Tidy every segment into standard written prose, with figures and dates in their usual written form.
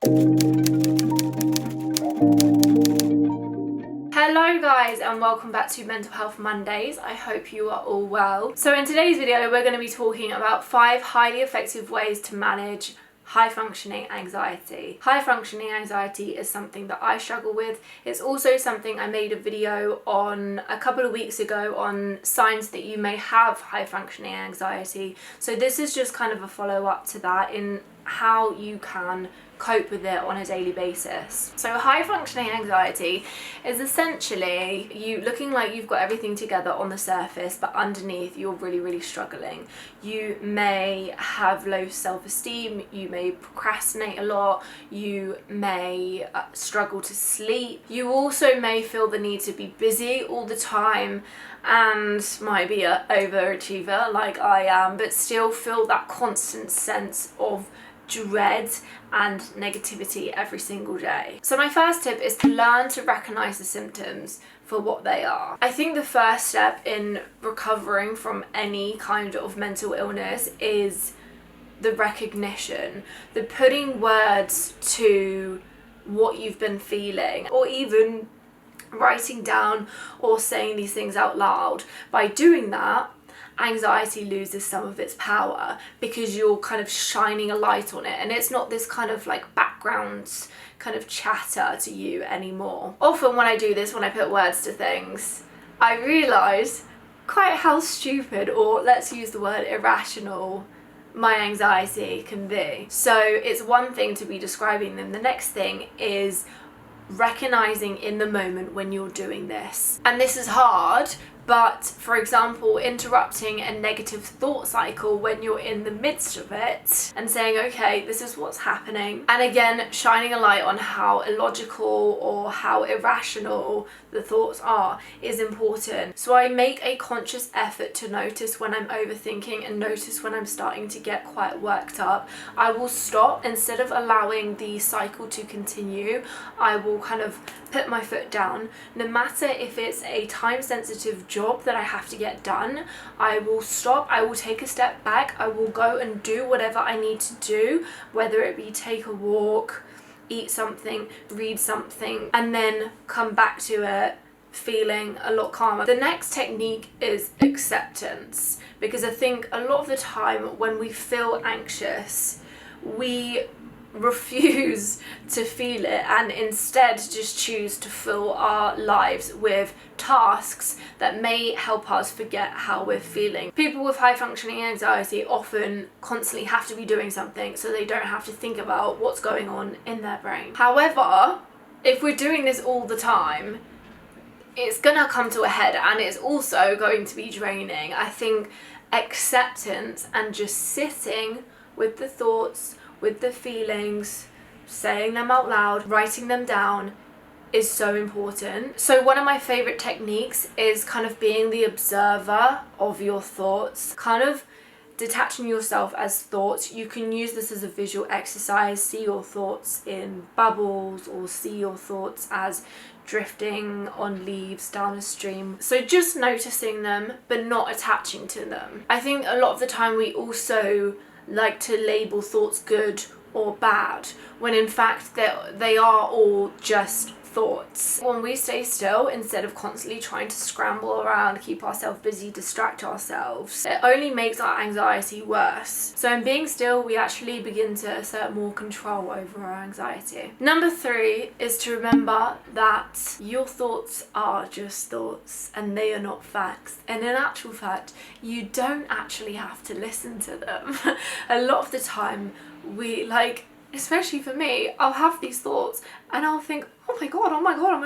Hello guys and welcome back to Mental Health Mondays. I hope you are all well. So in today's video we're going to be talking about 5 highly effective ways to manage high functioning anxiety. High functioning anxiety is something that I struggle with. It's also something I made a video on a couple of weeks ago on signs that you may have high functioning anxiety. So this is just kind of a follow up to that in how you can cope with it on a daily basis. So high functioning anxiety is essentially you looking like you've got everything together on the surface, but underneath you're really struggling. You may have low self-esteem, you may procrastinate a lot, you may struggle to sleep. You also may feel the need to be busy all the time and might be an overachiever like I am, but still feel that constant sense of dread and negativity every single day. So my first tip is to learn to recognize the symptoms for what they are. I think the first step in recovering from any kind of mental illness is the recognition, the putting words to what you've been feeling, or even writing down or saying these things out loud. By doing that, anxiety loses some of its power because you're kind of shining a light on it, and it's not this kind of like background kind of chatter to you anymore. Often when I do this, when I put words to things, I realise quite how stupid, or let's use the word irrational, my anxiety can be. So it's one thing to be describing them. The next thing is recognizing in the moment when you're doing this. And this is hard, but for example, interrupting a negative thought cycle when you're in the midst of it and saying, okay, this is what's happening. And again, shining a light on how illogical or how irrational the thoughts are is important. So I make a conscious effort to notice when I'm overthinking and notice when I'm starting to get quite worked up. I will stop. Instead of allowing the cycle to continue, I will kind of put my foot down. No matter if it's a time-sensitive job that I have to get done, I will stop, I will take a step back, I will go and do whatever I need to do, whether it be take a walk, eat something, read something, and then come back to it feeling a lot calmer. The next technique is acceptance, because I think a lot of the time when we feel anxious, we refuse to feel it and instead just choose to fill our lives with tasks that may help us forget how we're feeling. People with high functioning anxiety often constantly have to be doing something so they don't have to think about what's going on in their brain. However, if we're doing this all the time, it's gonna come to a head and it's also going to be draining. I think acceptance and just sitting with the thoughts, with the feelings, saying them out loud, writing them down is so important. So one of my favorite techniques is kind of being the observer of your thoughts, kind of detaching yourself as thoughts. You can use this as a visual exercise, see your thoughts in bubbles or see your thoughts as drifting on leaves down a stream. So just noticing them but not attaching to them. I think a lot of the time we also like to label thoughts good or bad, when in fact they are all just thoughts. When we stay still, instead of constantly trying to scramble around, keep ourselves busy, distract ourselves, it only makes our anxiety worse. So in being still, we actually begin to assert more control over our anxiety. Number 3 is to remember that your thoughts are just thoughts and they are not facts. And in actual fact, you don't actually have to listen to them. A lot of the time, especially for me, I'll have these thoughts and I'll think, oh my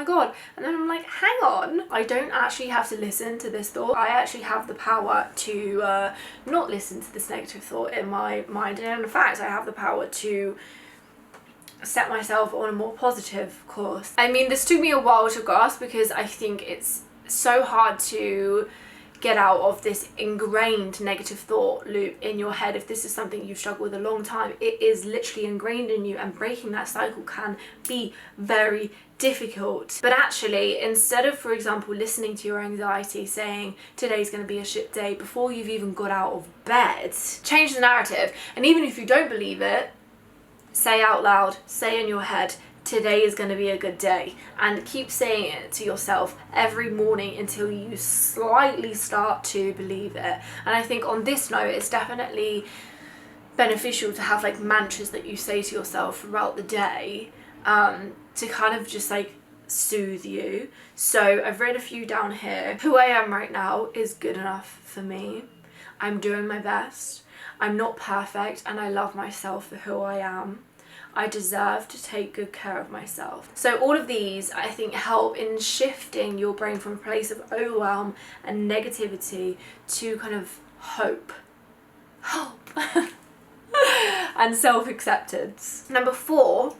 god, and then I'm like, hang on, I don't actually have to listen to this thought. I actually have the power to not listen to this negative thought in my mind, and in fact I have the power to set myself on a more positive course. I mean, this took me a while to grasp because I think it's so hard to get out of this ingrained negative thought loop in your head. If this is something you've struggled with a long time, it is literally ingrained in you, and breaking that cycle can be very difficult. But actually, instead of, for example, listening to your anxiety saying today's going to be a shit day before you've even got out of bed, change the narrative. And even if you don't believe it, say out loud, say in your head, today is going to be a good day, and keep saying it to yourself every morning until you slightly start to believe it. And I think on this note, it's definitely beneficial to have like mantras that you say to yourself throughout the day, to kind of just like soothe you. So I've written a few down here. Who I am right now is good enough for me. I'm doing my best. I'm not perfect, and I love myself for who I am. I deserve to take good care of myself. So all of these, I think, help in shifting your brain from a place of overwhelm and negativity to kind of hope and self-acceptance. Number 4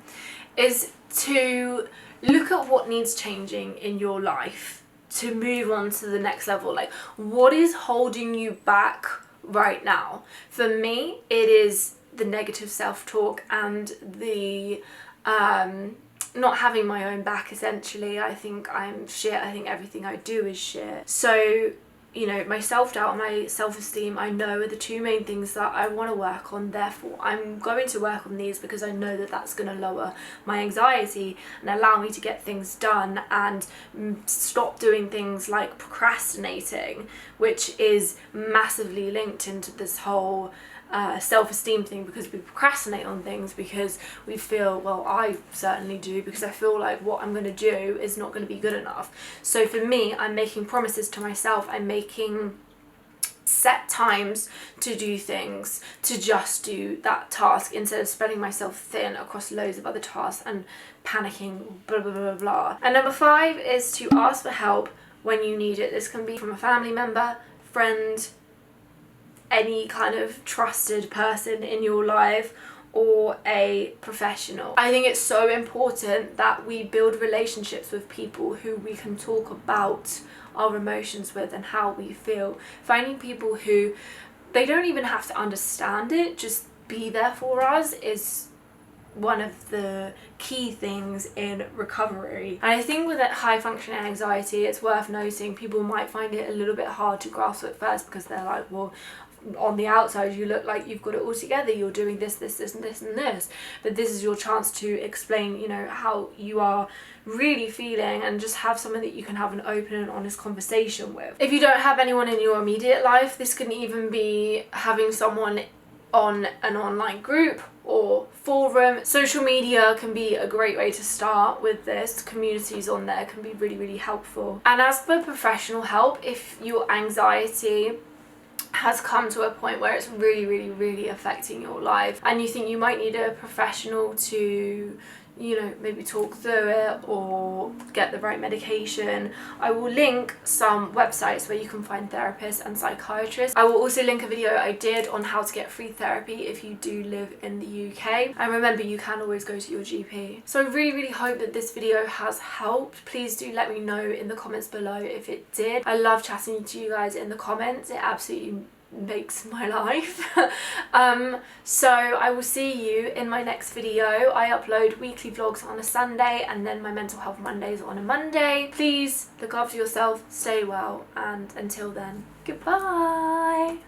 is to look at what needs changing in your life to move on to the next level. Like, what is holding you back right now? For me, it is the negative self-talk and the not having my own back, essentially. I think I'm shit. I think everything I do is shit. So, you know, my self-doubt and my self-esteem, I know, are the two main things that I want to work on. Therefore, I'm going to work on these because I know that that's going to lower my anxiety and allow me to get things done and stop doing things like procrastinating, which is massively linked into this whole self-esteem thing, because we procrastinate on things because we feel, well, I certainly do, because I feel like what I'm going to do is not going to be good enough. So for me, I'm making promises to myself. I'm making set times to do things, to just do that task instead of spreading myself thin across loads of other tasks and panicking, blah blah blah blah. And number 5 is to ask for help when you need it. This can be from a family member, friend, any kind of trusted person in your life, or a professional. I think it's so important that we build relationships with people who we can talk about our emotions with and how we feel. Finding people who, they don't even have to understand it, just be there for us, is one of the key things in recovery. And I think with that high functioning anxiety, it's worth noting people might find it a little bit hard to grasp at first, because they're like, well, on the outside you look like you've got it all together, you're doing this and this and this, but this is your chance to explain, you know, how you are really feeling, and just have someone that you can have an open and honest conversation with. If you don't have anyone in your immediate life, this can even be having someone on an online group or forum. Social media can be a great way to start with this. Communities on there can be really, really helpful. And as for professional help, if your anxiety has come to a point where it's really, really, really affecting your life, and you think you might need a professional to, you know, maybe talk through it or get the right medication, I will link some websites where you can find therapists and psychiatrists. I will also link a video I did on how to get free therapy if you do live in the UK. And remember, you can always go to your GP. So I really, really hope that this video has helped. Please do let me know in the comments below if it did. I love chatting to you guys in the comments. It absolutely makes my life. So I will see you in my next video. I upload weekly vlogs on a Sunday, and then my mental health Mondays on a Monday. Please look after yourself, stay well, and until then, goodbye.